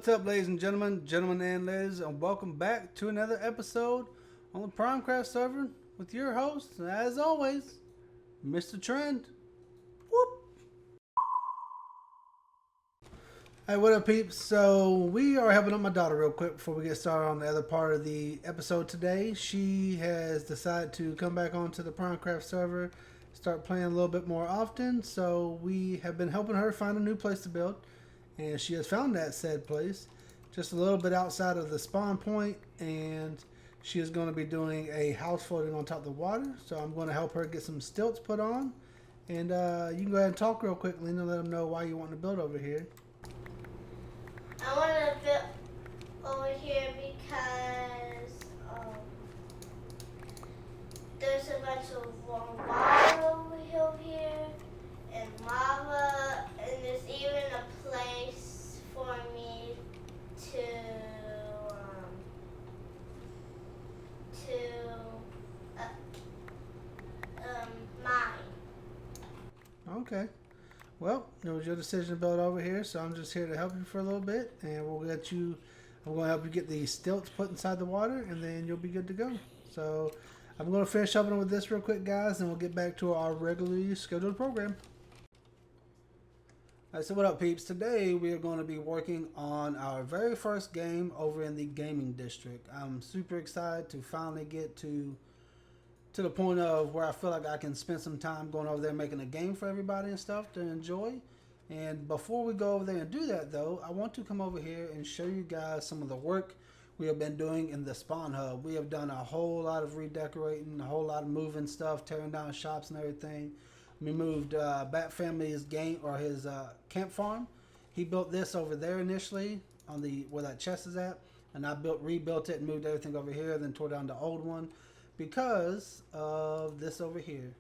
What's up, ladies and gentlemen and ladies, and welcome back to another episode on the PrimeCraft server with your host, as always, MrTrend. Whoop! Hey, what up, peeps? So we are helping out my daughter real quick before we get started on the other part of the episode today. She has decided to come back onto the PrimeCraft server, start playing a little bit more often. So we have been helping her find a new place to build. And she has found that said place just a little bit outside of the spawn point, and she is going to be doing a house floating on top of the water. So I'm going to help her get some stilts put on, and you can go ahead and talk real quick, Lena, let them know why you want to build over here. I want to build over here because there's a bunch of water over here and lava, and there's even a place for me to mine. Okay. Well, it was your decision to build over here, so I'm just here to help you for a little bit, and we'll get you. I'm going to help you get the stilts put inside the water, and then you'll be good to go. So I'm going to finish helping with this real quick, guys, and we'll get back to our regularly scheduled program. Alright, so what up, peeps? Today we are going to be working on our very first game over in the gaming district. I'm super excited to finally get to the point of where I feel like I can spend some time going over there making a game for everybody and stuff to enjoy. And before we go over there and do that, though, I want to come over here and show you guys some of the work we have been doing in the spawn hub. We have done a whole lot of redecorating, a whole lot of moving stuff, tearing down shops and everything. We moved Bat Family's game, or his camp farm. He built this over there initially on the where that chest is at, and I rebuilt it and moved everything over here, then tore down the old one because of this over here.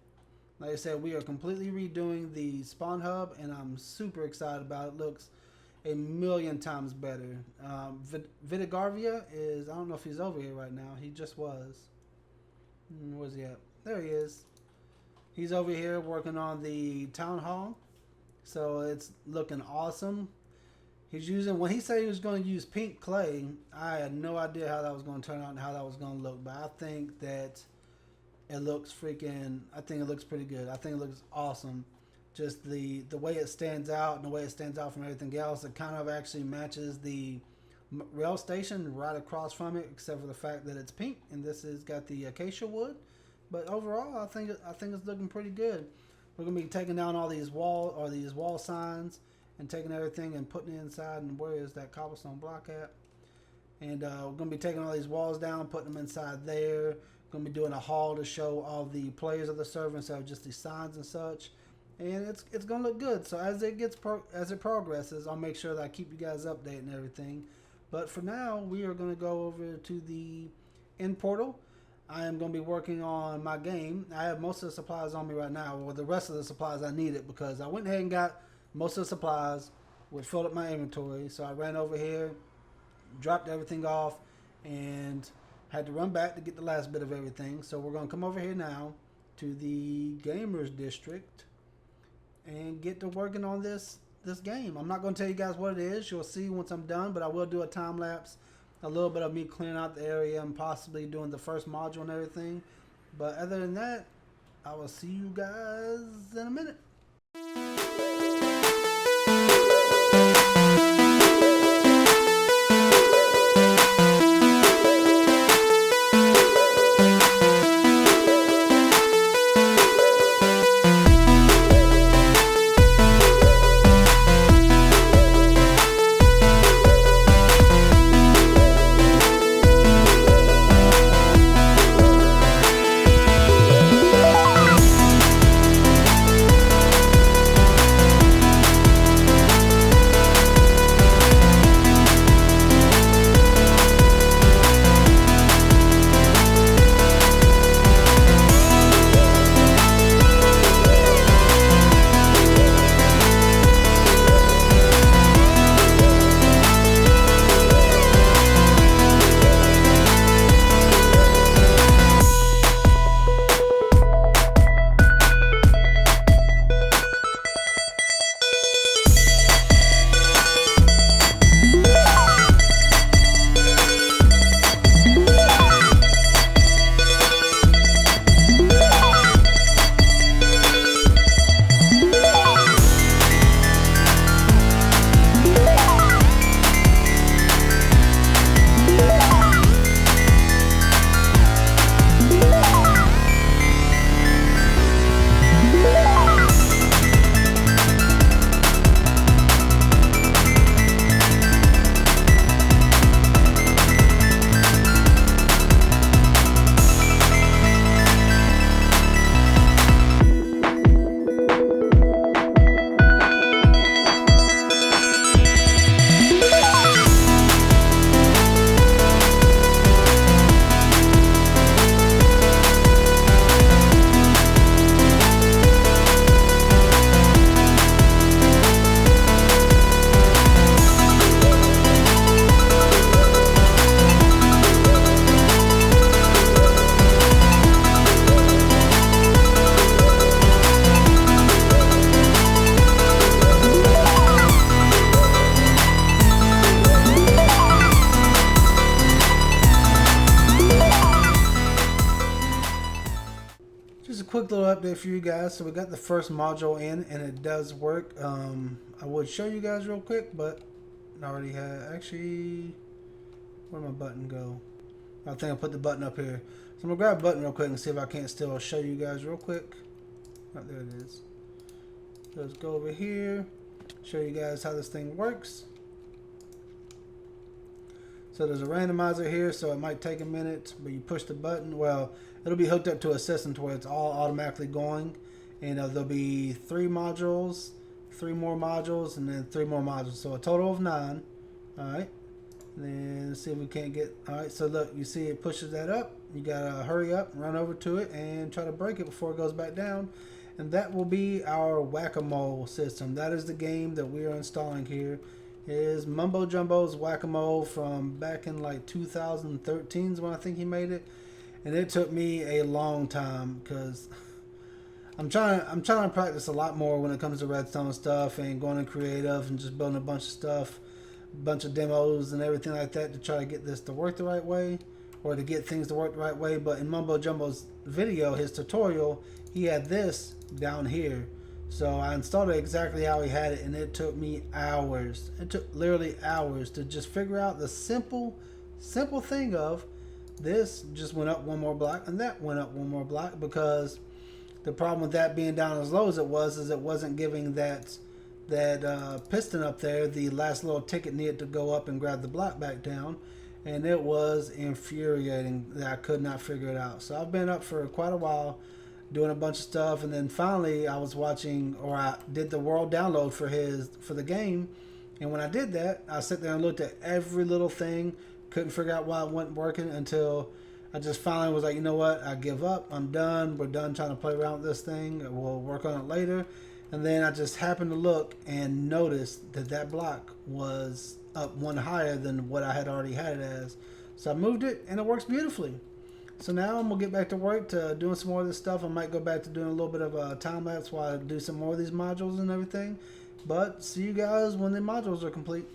Like I said, we are completely redoing the spawn hub, and I'm super excited about it. Looks a million times better. Videogames is, I don't know if he's over here right now. He just was. Where's he at? There he is. He's over here working on the town hall, so it's looking awesome. He's using, when he said he was going to use pink clay, I had no idea how that was going to turn out and how that was going to look, but I think that it looks I think it looks pretty good. I think it looks awesome. Just the way it stands out and the way it stands out from everything else, it kind of actually matches the rail station right across from it, except for the fact that it's pink, and this has got the acacia wood. But overall, I think it's looking pretty good. We're gonna be taking down all these wall signs and taking everything and putting it inside. And where is that cobblestone block at? And we're gonna be taking all these walls down, putting them inside there. Gonna be doing a hall to show all the players of the server instead of just the signs and such. And it's gonna look good. So as it progresses, I'll make sure that I keep you guys updated and everything. But for now, we are gonna go over to the end portal. I am going to be working on my game. I have most of the supplies on me right now, or the rest of the supplies I needed, because I went ahead and got most of the supplies, which filled up my inventory. So I ran over here, dropped everything off, and had to run back to get the last bit of everything. So we're going to come over here now to the gamers district and get to working on this game. I'm not going to tell you guys what it is. You'll see once I'm done, but I will do a time lapse. A little bit of me clearing out the area and possibly doing the first module and everything. But other than that, I will see you guys in a minute. quick little update for you guys. So we got the first module in, and it does work. I would show you guys real quick, but I already had. Actually, where'd my button go? I think I put the button up here. So I'm gonna grab a button real quick and see if I can't still show you guys real quick. Oh, there it is. Let's go over here, show you guys how this thing works. So there's a randomizer here, so it might take a minute, but you push the button. Well, it'll be hooked up to a system to where it's all automatically going, and there'll be 3 modules, 3 more modules, and then 3 more modules. So a total of 9. All right. And then let's see if we can't get. All right. So look, you see it pushes that up. You gotta hurry up, run over to it, and try to break it before it goes back down. And that will be our whack-a-mole system. That is the game that we are installing here. It is Mumbo Jumbo's whack-a-mole from back in like 2013 is when I think he made it. And it took me a long time because I'm trying to practice a lot more when it comes to redstone stuff and going to creative and just building a bunch of stuff, a bunch of demos and everything like that to try to get this to work the right way, or to get things to work the right way. But in Mumbo Jumbo's video, his tutorial, he had this down here. So I installed it exactly how he had it, and it took me hours. It took literally hours to just figure out the simple thing of this just went up 1 more block and that went up 1 more block, because the problem with that being down as low as it was is it wasn't giving that piston up there the last little ticket needed to go up and grab the block back down, and it was infuriating that I could not figure it out. So I've been up for quite a while doing a bunch of stuff, and then finally I was watching, or I did the world download for the game, and when I did that, I sat there and looked at every little thing, couldn't figure out why it wasn't working, until I just finally was like, you know what, I give up, I'm done, we're done trying to play around with this thing, we'll work on it later. And then I just happened to look and noticed that block was up 1 higher than what I had already had it as. So I moved it, and it works beautifully. So now I'm going to get back to work to doing some more of this stuff. I might go back to doing a little bit of a time lapse while I do some more of these modules and everything. But see you guys when the modules are complete.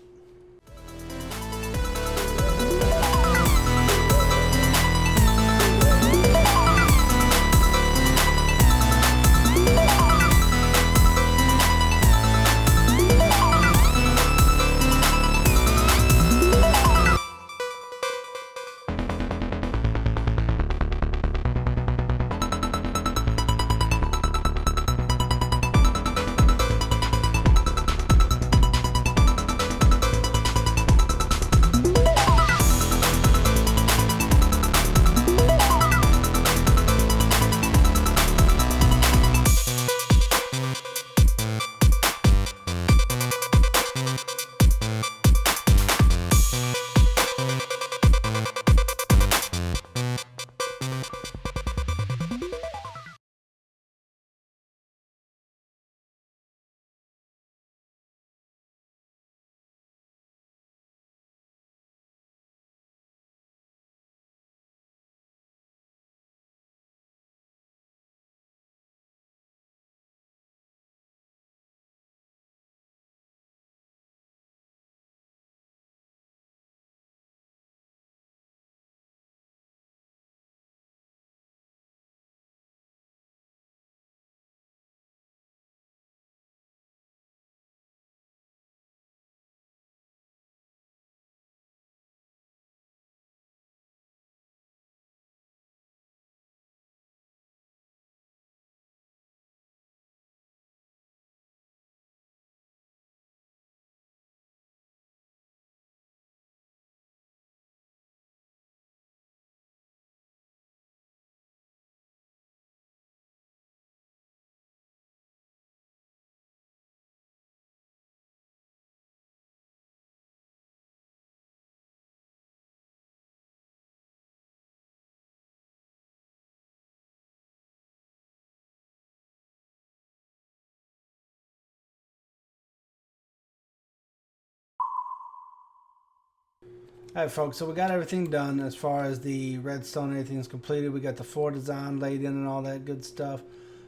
Alright folks, so we got everything done as far as the redstone, everything's completed. We got the floor design laid in and all that good stuff.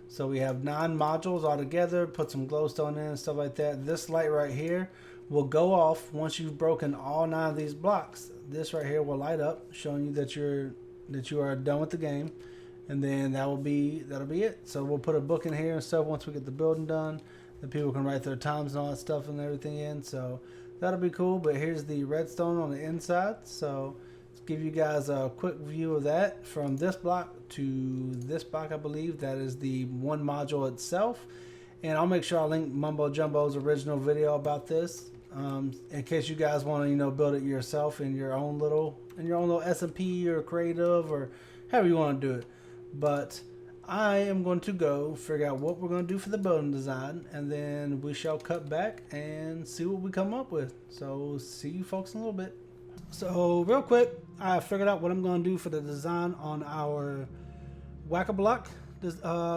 So we have 9 modules all together, put some glowstone in and stuff like that. This light right here will go off once you've broken all 9 of these blocks. This right here will light up, showing you that you are done with the game. and then that'll be it. So we'll put a book in here and stuff once we get the building done. The people can write their times and all that stuff and everything in. So that'll be cool. But here's the redstone on the inside. So let's give you guys a quick view of that from this block to this block. I believe that is the one module itself. And I'll make sure I link Mumbo Jumbo's original video about this, in case you guys want to, build it yourself in your own little SMP or creative or however you want to do it. But I am going to go figure out what we're going to do for the building design, and then we shall cut back and see what we come up with. So see you folks in a little bit. So real quick, I figured out what I'm going to do for the design on our Whack-A-Block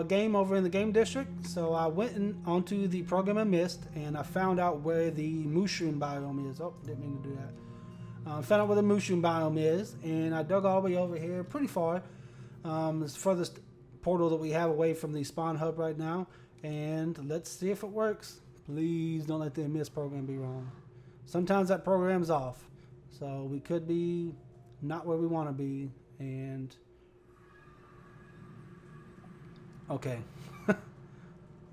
game over in the game district. So I went onto the program and missed, and I found out where the mushroom biome is. Oh, didn't mean to do that. Found out where the mushroom biome is, and I dug all the way over here pretty far. It's the furthest portal that we have away from the spawn hub right now, and let's see if it works. Please don't let the miss program be wrong. Sometimes that program's off, so we could be not where we want to be. And okay,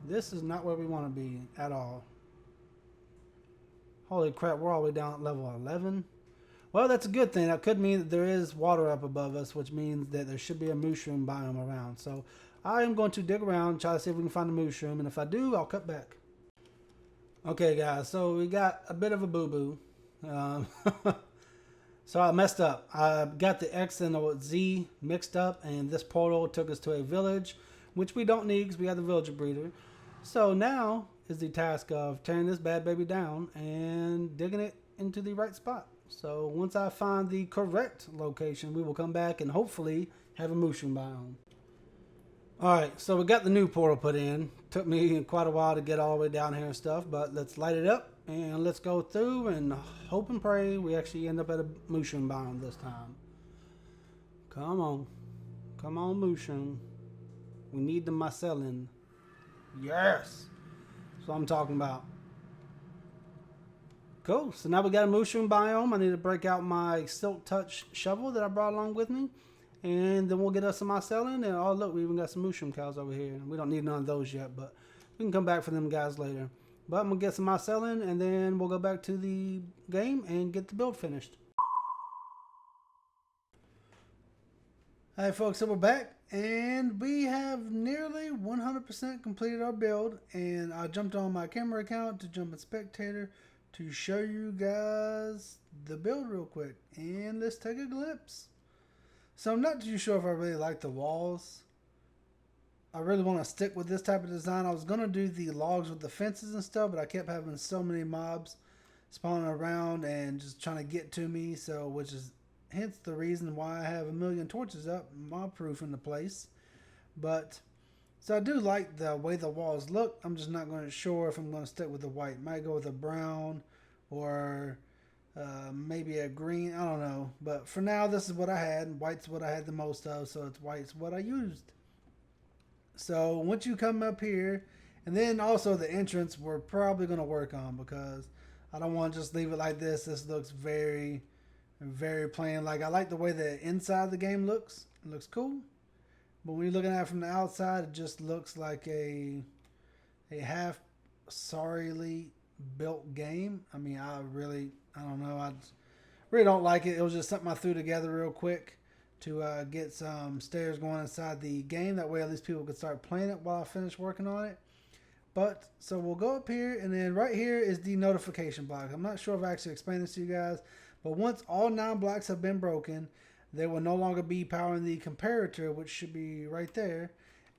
this is not where we want to be at all. Holy crap, we're all the way down at level 11. Well, that's a good thing. That could mean that there is water up above us, which means that there should be a mushroom biome around. So I am going to dig around, try to see if we can find a mushroom, and if I do, I'll cut back. Okay, guys, so we got a bit of a boo-boo. So I messed up. I got the X and the Z mixed up, and this portal took us to a village, which we don't need because we have the villager breeder. So now is the task of tearing this bad baby down and digging it into the right spot. So once I find the correct location, we will come back and hopefully have a mushroom biome. Alright, so we got the new portal put in. Took me quite a while to get all the way down here and stuff, but let's light it up and let's go through and hope and pray we actually end up at a mushroom biome this time. Come on. Come on, mushroom. We need the mycelium. Yes! That's what I'm talking about. Cool. So now we got a mushroom biome. I need to break out my Silk Touch shovel that I brought along with me. And then we'll get us some mycelium. And oh, look, we even got some mushroom cows over here. We don't need none of those yet, but we can come back for them guys later. But I'm going to get some mycelium, and then we'll go back to the game and get the build finished. Alright, folks, so we're back. And we have nearly 100% completed our build. And I jumped on my camera account to jump in spectator to show you guys the build real quick, and let's take a glimpse. So I'm not too sure if I really like the walls. I really want to stick with this type of design. I was going to do the logs with the fences and stuff, but I kept having so many mobs spawning around and just trying to get to me, so which is hence the reason why I have a million torches up, mob proof in the place. But so I do like the way the walls look. I'm just not going to sure if I'm going to stick with the white. Might go with a brown or maybe a green. I don't know. But for now, this is what I had. White's what I had the most of, so it's white's what I used. So once you come up here, and then also the entrance, we're probably going to work on because I don't want to just leave it like this. This looks very, very plain. Like I like the way the inside of the game looks. It looks cool. But when you're looking at it from the outside, it just looks like a half sorrily built game. I mean, I don't know. I really don't like it. It was just something I threw together real quick to get some stairs going inside the game. That way at least people could start playing it while I finish working on it. But, so we'll go up here, and then right here is the notification block. I'm not sure if I actually explained this to you guys, but once all 9 blocks have been broken, there will no longer be powering the comparator, which should be right there.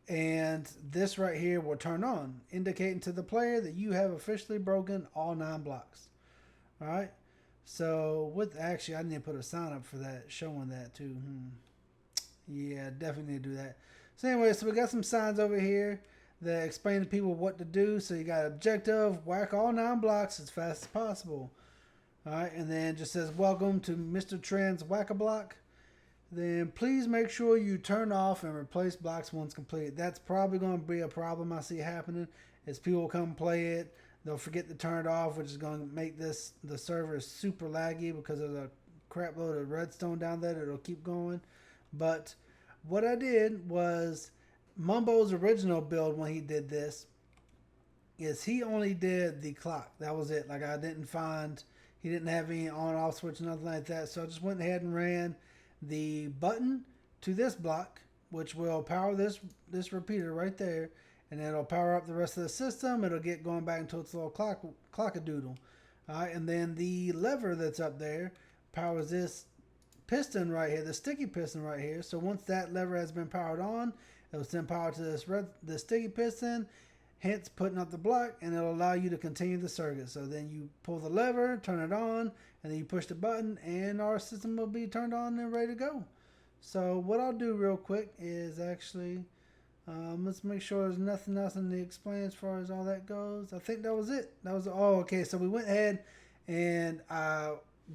And this right here will turn on, indicating to the player that you have officially broken all 9 blocks. Alright. So, actually, I need to put a sign up for that, showing that too. Yeah, definitely need to do that. So anyway, so we got some signs over here that explain to people what to do. So you got objective, whack all 9 blocks as fast as possible. Alright, and then it just says, welcome to MrTrend's Whack-A-Block. Then please make sure you turn off and replace blocks once completed. That's probably going to be a problem I see happening as people come play it. They'll forget to turn it off, which is going to make the server super laggy because there's a crap load of redstone down there that'll keep going. But what I did was Mumbo's original build when he did this is he only did the clock. That was it. Like I didn't find, he didn't have any on off switch, nothing like that. So I just went ahead and ran the button to this block, which will power this repeater right there, and it'll power up the rest of the system. It'll get going back into its little clock-a-doodle. All right, and then the lever that's up there powers this piston right here, the sticky piston right here. So once that lever has been powered on, it will send power to the sticky piston, hence putting up the block, and it'll allow you to continue the circuit. So then you pull the lever, turn it on, and then you push the button, and our system will be turned on and ready to go. So what I'll do real quick is actually, let's make sure there's nothing else in the explain as far as all that goes. I think that was it. That was, oh, okay. So we went ahead and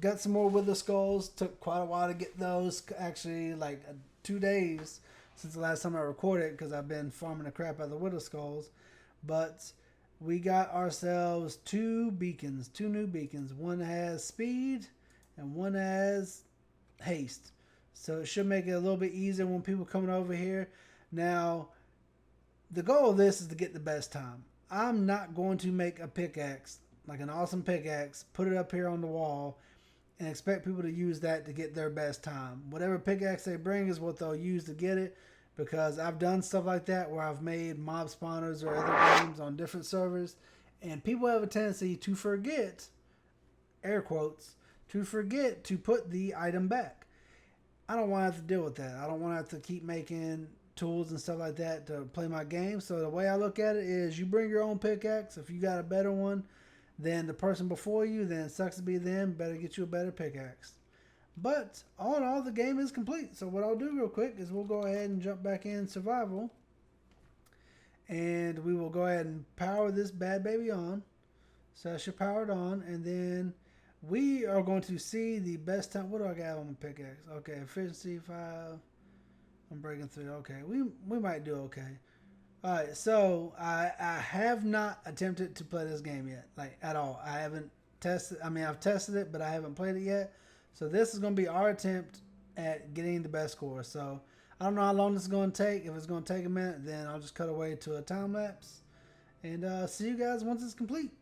got some more Wither Skulls. Took quite a while to get those. Actually, like 2 days since the last time I recorded, because I've been farming the crap out of the Wither Skulls. But we got ourselves 2 beacons, 2 new beacons. One has speed and one has haste. So it should make it a little bit easier when people coming over here. Now, the goal of this is to get the best time. I'm not going to make a pickaxe, like an awesome pickaxe, put it up here on the wall, and expect people to use that to get their best time. Whatever pickaxe they bring is what they'll use to get it, because I've done stuff like that where I've made mob spawners or other games on different servers, and people have a tendency to forget, air quotes, to forget to put the item back. I don't want to have to deal with that. I don't want to have to keep making tools and stuff like that to play my game. So the way I look at it is you bring your own pickaxe. If you got a better one than the person before you, then it sucks to be them. Better get you a better pickaxe. But all in all, the game is complete. So what I'll do real quick is we'll go ahead and jump back in survival. And we will go ahead and power this bad baby on. So I should power it on. And then we are going to see the best time. What do I got on my pickaxe? Okay, efficiency 5. I'm breaking through. Okay, we might do okay. All right, so I have not attempted to play this game yet, like at all. I haven't tested. I mean, I've tested it, but I haven't played it yet. So this is going to be our attempt at getting the best score. So I don't know how long this is going to take. If it's going to take a minute, then I'll just cut away to a time lapse and see you guys once it's complete.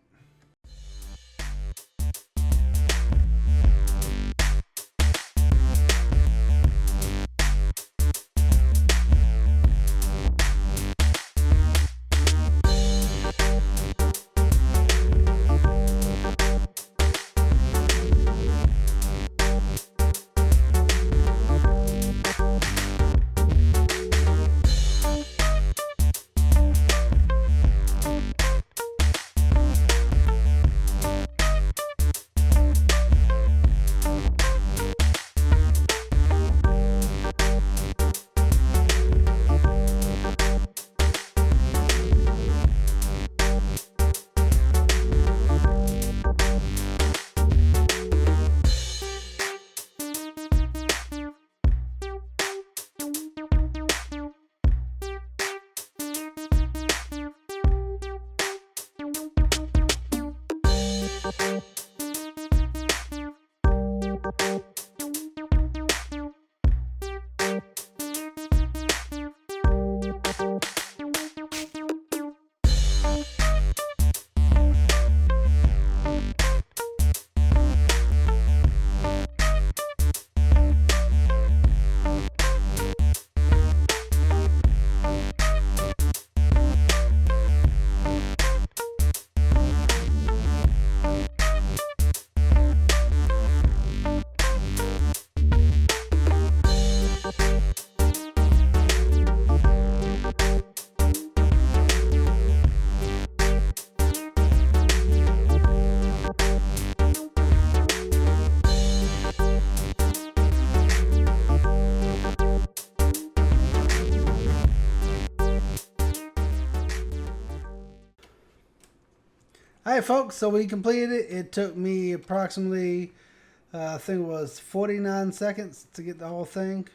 Alright folks, so we completed it. It took me approximately, I think it was 49 seconds to get the whole thing.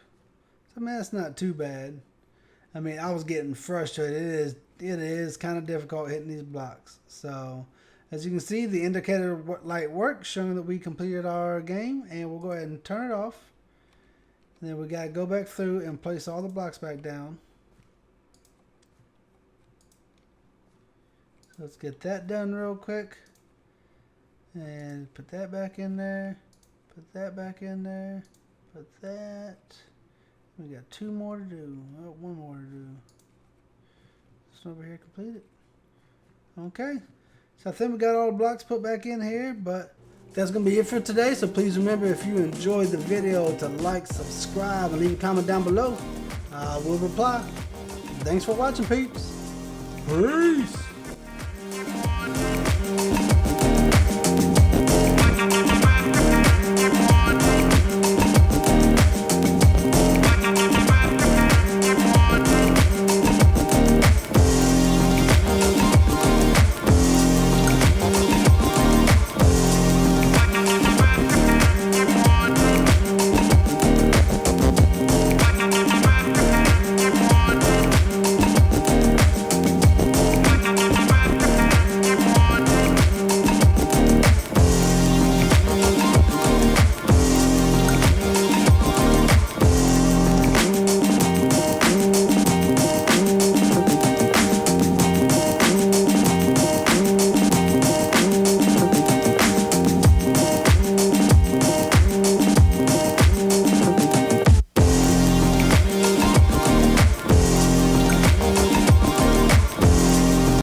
So man, that's not too bad. I mean, I was getting frustrated. It is kind of difficult hitting these blocks. So, as you can see, the indicator light works, showing that we completed our game. And we'll go ahead and turn it off. And then we got to go back through and place all the blocks back down. So let's get that done real quick. And put that back in there. Put that back in there. Put that. We got 2 more to do. Oh, 1 more to do. This over here completed. Okay. So I think we got all the blocks put back in here, but that's going to be it for today. So please remember, if you enjoyed the video, to like, subscribe, and leave a comment down below. We'll reply. Thanks for watching, peeps. Peace.